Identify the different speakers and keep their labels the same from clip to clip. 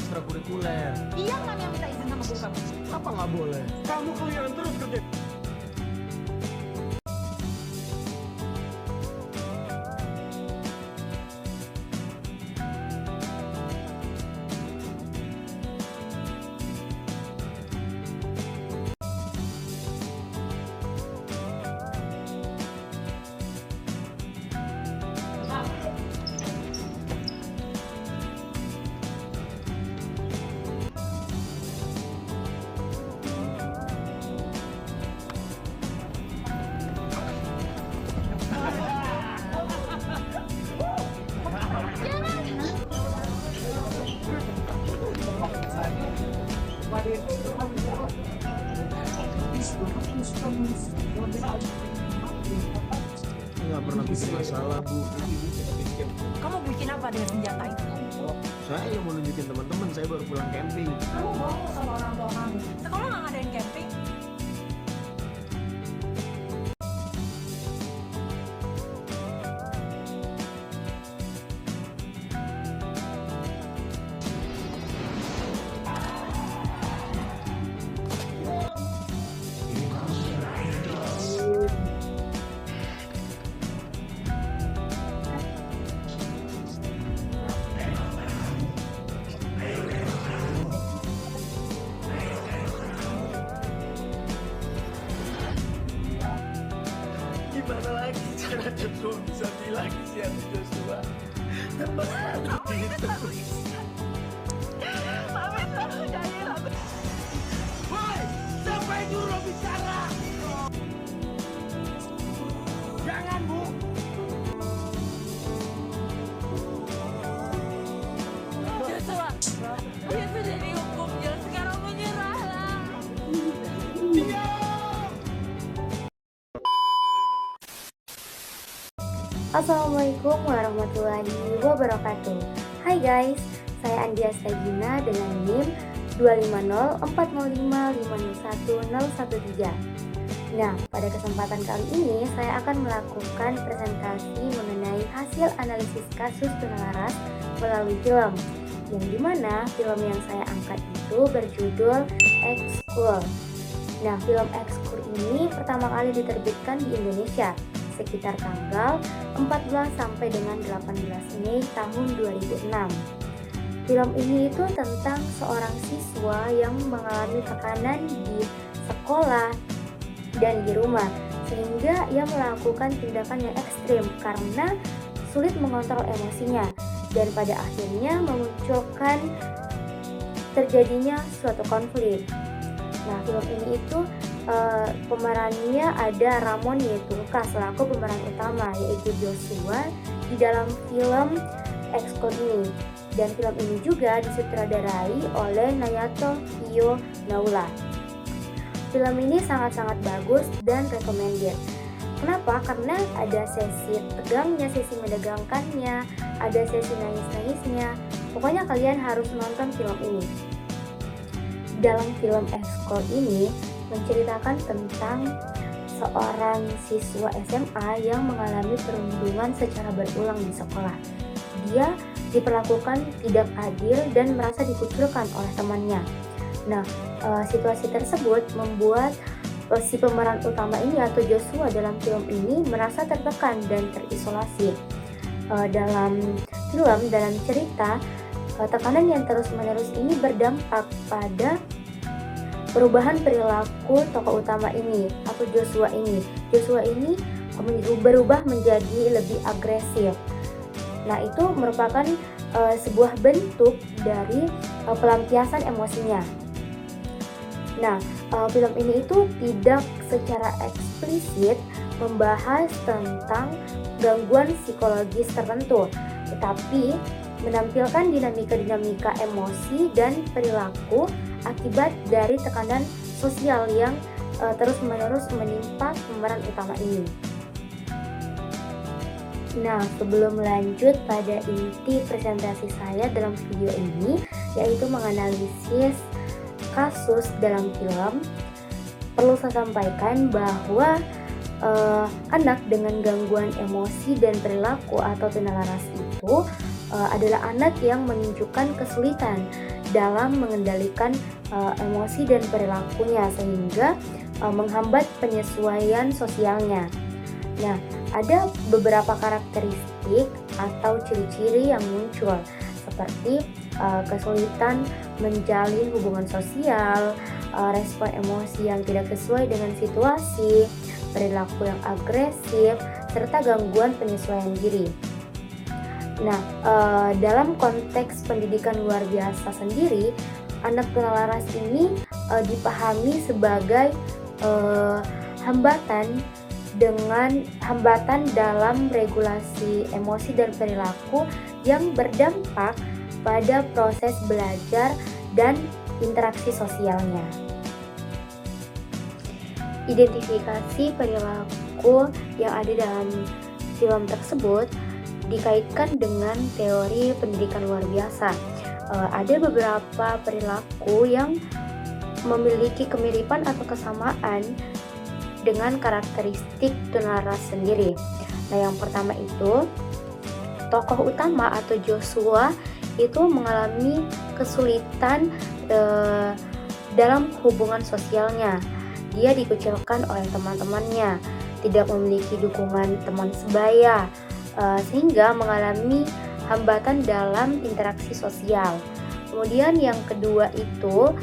Speaker 1: ekstrakurikuler.
Speaker 2: Iya kan yang minta izin sama guru kamu?
Speaker 1: Apa nggak boleh?
Speaker 3: Kamu keluyuran terus kerja.
Speaker 1: Nggak pernah bikin masalah, Bu.
Speaker 2: Kamu bikin apa dengan senjata itu?
Speaker 1: Saya mau nunjukin teman-teman, saya baru pulang camping.
Speaker 2: Kamu bohong sama orang tua kamu. Sekolah nggak ngadain camping?
Speaker 3: Gimana lagi cara Joshua bisa bilang siapa Joshua? Tempat ada di terus.
Speaker 2: Mami selalu jadi aku.
Speaker 3: Woi, siapa yang nyuruh bicara? Jangan, Bu.
Speaker 2: Joshua, dia sudah dihukum. Jangan sekarang menyerahlah.
Speaker 4: Assalamualaikum warahmatullahi wabarakatuh. Hai guys, saya Andia Stagina dengan NIM 25040550113. Nah, pada kesempatan kali ini saya akan melakukan presentasi mengenai hasil analisis kasus Tunalaras melalui film, yang dimana film yang saya angkat itu berjudul Ekskul. Nah, film Ekskul ini pertama kali diterbitkan di Indonesia sekitar tanggal 14 sampai dengan 18 Mei tahun 2006. Film ini itu tentang seorang siswa yang mengalami tekanan di sekolah dan di rumah, sehingga ia melakukan tindakan yang ekstrim karena sulit mengontrol emosinya, dan pada akhirnya memunculkan terjadinya suatu konflik. Nah, film ini itu pemerannya ada Ramon Yetunka selaku pemeran utama, yaitu Joshua di dalam film Ekskul ini. Dan film ini juga disutradarai oleh Nayato Iyo Naula. Film ini sangat-sangat bagus dan recommended. Kenapa? Karena ada sesi tegangnya, sesi menegangkannya, ada sesi nangis-nangisnya. Pokoknya kalian harus nonton film ini. Dalam film Ekskul ini menceritakan tentang seorang siswa SMA yang mengalami perundungan secara berulang di sekolah. Dia diperlakukan tidak adil dan merasa dikucilkan oleh temannya. Nah, situasi tersebut membuat si pemeran utama ini atau Joshua dalam film ini merasa tertekan dan terisolasi. Dalam cerita, tekanan yang terus-menerus ini berdampak pada perubahan perilaku tokoh utama ini atau Joshua ini. Joshua ini berubah menjadi lebih agresif. Nah, itu merupakan sebuah bentuk dari pelampiasan emosinya. Nah, film ini itu tidak secara eksplisit membahas tentang gangguan psikologis tertentu, tetapi menampilkan dinamika-dinamika emosi dan perilaku akibat dari tekanan sosial yang terus-menerus menimpa pemeran utama ini. Nah, sebelum lanjut pada inti presentasi saya dalam video ini, yaitu menganalisis kasus dalam film, perlu saya sampaikan bahwa anak dengan gangguan emosi dan perilaku atau tunalaras itu adalah anak yang menunjukkan kesulitan dalam mengendalikan emosi dan perilakunya sehingga menghambat penyesuaian sosialnya. Nah, ada beberapa karakteristik atau ciri-ciri yang muncul seperti kesulitan menjalin hubungan sosial, respon emosi yang tidak sesuai dengan situasi, perilaku yang agresif, serta gangguan penyesuaian diri. Nah, dalam konteks pendidikan luar biasa sendiri, anak tunalaras ini dipahami sebagai hambatan dalam regulasi emosi dan perilaku yang berdampak pada proses belajar dan interaksi sosialnya. Identifikasi perilaku yang ada dalam film tersebut dikaitkan dengan teori pendidikan luar biasa. Ada beberapa perilaku yang memiliki kemiripan atau kesamaan dengan karakteristik tunalaras sendiri. Nah, yang pertama itu tokoh utama atau Joshua itu mengalami kesulitan dalam hubungan sosialnya. Dia dikucilkan oleh teman-temannya, tidak memiliki dukungan teman sebaya, sehingga mengalami hambatan dalam interaksi sosial. Kemudian yang kedua itu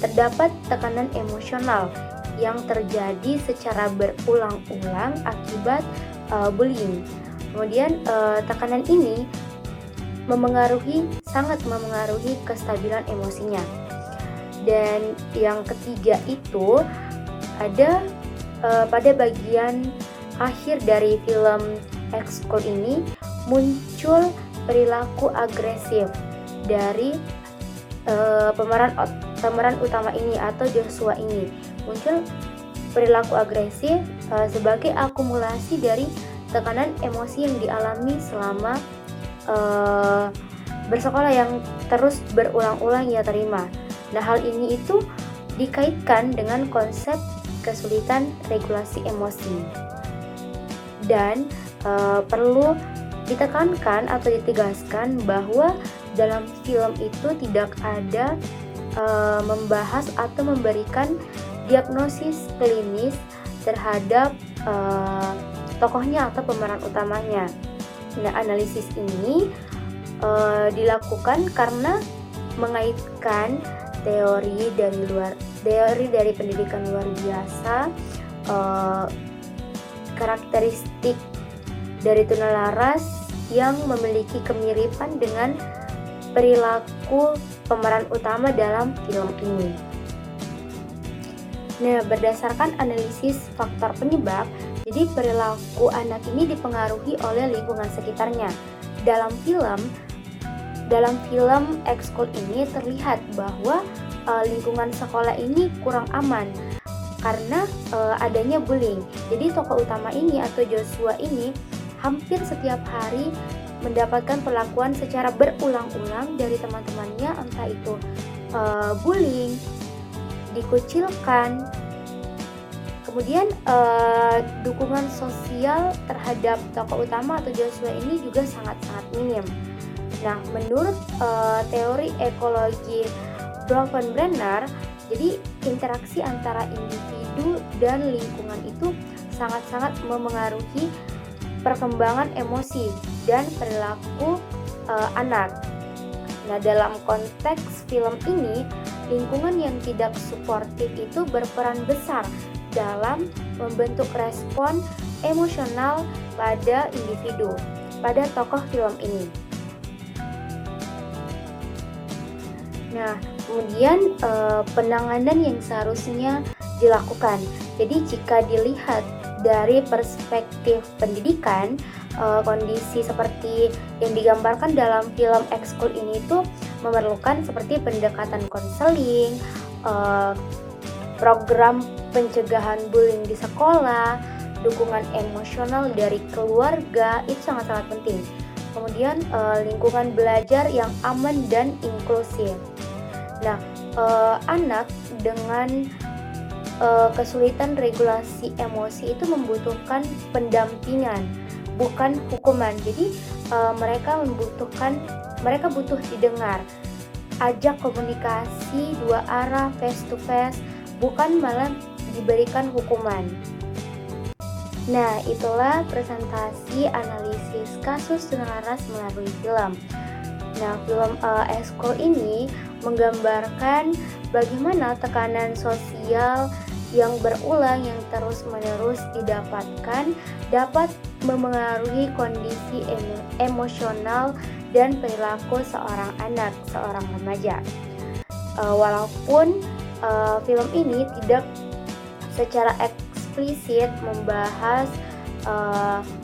Speaker 4: terdapat tekanan emosional yang terjadi secara berulang-ulang akibat bullying. Kemudian tekanan ini sangat memengaruhi kestabilan emosinya. Dan yang ketiga itu ada pada bagian akhir dari film Ekskul ini muncul perilaku agresif dari pemeran utama ini atau Joshua ini. Muncul perilaku agresif sebagai akumulasi dari tekanan emosi yang dialami selama bersekolah yang terus berulang-ulang ia terima. Nah, hal ini itu dikaitkan dengan konsep kesulitan regulasi emosi. Dan perlu ditekankan atau ditegaskan bahwa dalam film itu tidak ada membahas atau memberikan diagnosis klinis terhadap tokohnya atau pemeran utamanya. Nah, analisis ini dilakukan karena mengaitkan teori dari pendidikan luar biasa, karakteristik dari tunalaras yang memiliki kemiripan dengan perilaku pemeran utama dalam film ini. Nah, berdasarkan analisis faktor penyebab, jadi perilaku anak ini dipengaruhi oleh lingkungan sekitarnya. Dalam film Ekskul ini terlihat bahwa lingkungan sekolah ini kurang aman karena adanya bullying. Jadi tokoh utama ini atau Joshua ini hampir setiap hari mendapatkan perlakuan secara berulang-ulang dari teman-temannya, entah itu bullying, dikucilkan. Kemudian dukungan sosial terhadap tokoh utama atau Joshua ini juga sangat-sangat minim. Nah, menurut teori ekologi Bronfenbrenner, jadi interaksi antara individu dan lingkungan itu sangat-sangat memengaruhi perkembangan emosi dan perilaku anak. Nah, dalam konteks film ini, lingkungan yang tidak suportif itu berperan besar dalam membentuk respon emosional pada individu, pada tokoh film ini. Nah, kemudian penanganan yang seharusnya dilakukan. Jadi jika dilihat dari perspektif pendidikan, kondisi seperti yang digambarkan dalam film Ekskul ini tuh memerlukan seperti pendekatan konseling, program pencegahan bullying di sekolah, dukungan emosional dari keluarga, itu sangat-sangat penting. Kemudian lingkungan belajar yang aman dan inklusif. Nah, anak dengan kesulitan regulasi emosi itu membutuhkan pendampingan, bukan hukuman. Jadi mereka butuh didengar. ajak komunikasi dua arah, face to face, bukan malah diberikan hukuman. Nah, itulah presentasi analisis kasus Tuna Laras melalui film. Nah, film Eskul ini menggambarkan bagaimana tekanan sosial yang berulang yang terus-menerus didapatkan dapat memengaruhi kondisi emosional dan perilaku seorang anak, seorang remaja. Walaupun film ini tidak secara eksplisit membahas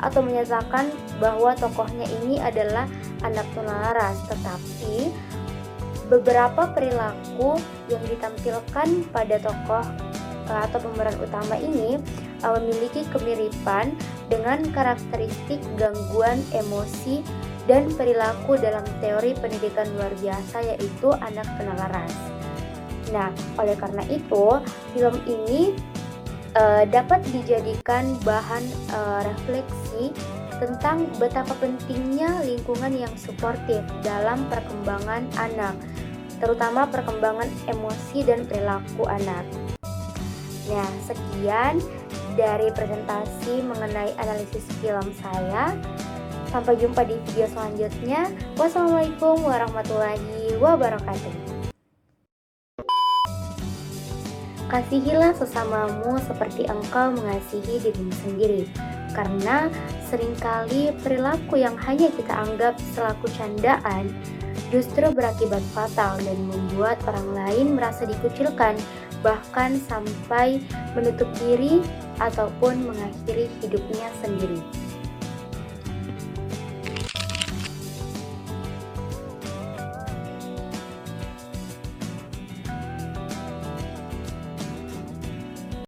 Speaker 4: atau menyatakan bahwa tokohnya ini adalah anak Tuna Laras, tetapi beberapa perilaku yang ditampilkan pada tokoh atau pemeran utama ini memiliki kemiripan dengan karakteristik gangguan emosi dan perilaku dalam teori pendidikan luar biasa, yaitu anak Tuna Laras. Nah, oleh karena itu film ini dapat dijadikan bahan refleksi tentang betapa pentingnya lingkungan yang suportif dalam perkembangan anak, terutama perkembangan emosi dan perilaku anak. Nah, sekian dari presentasi mengenai analisis film saya. Sampai jumpa di video selanjutnya. Wassalamualaikum warahmatullahi wabarakatuh. Kasihilah sesamamu seperti engkau mengasihi dirimu sendiri, karena seringkali perilaku yang hanya kita anggap selaku candaan justru berakibat fatal dan membuat orang lain merasa dikucilkan, bahkan sampai menutup diri ataupun mengakhiri hidupnya sendiri.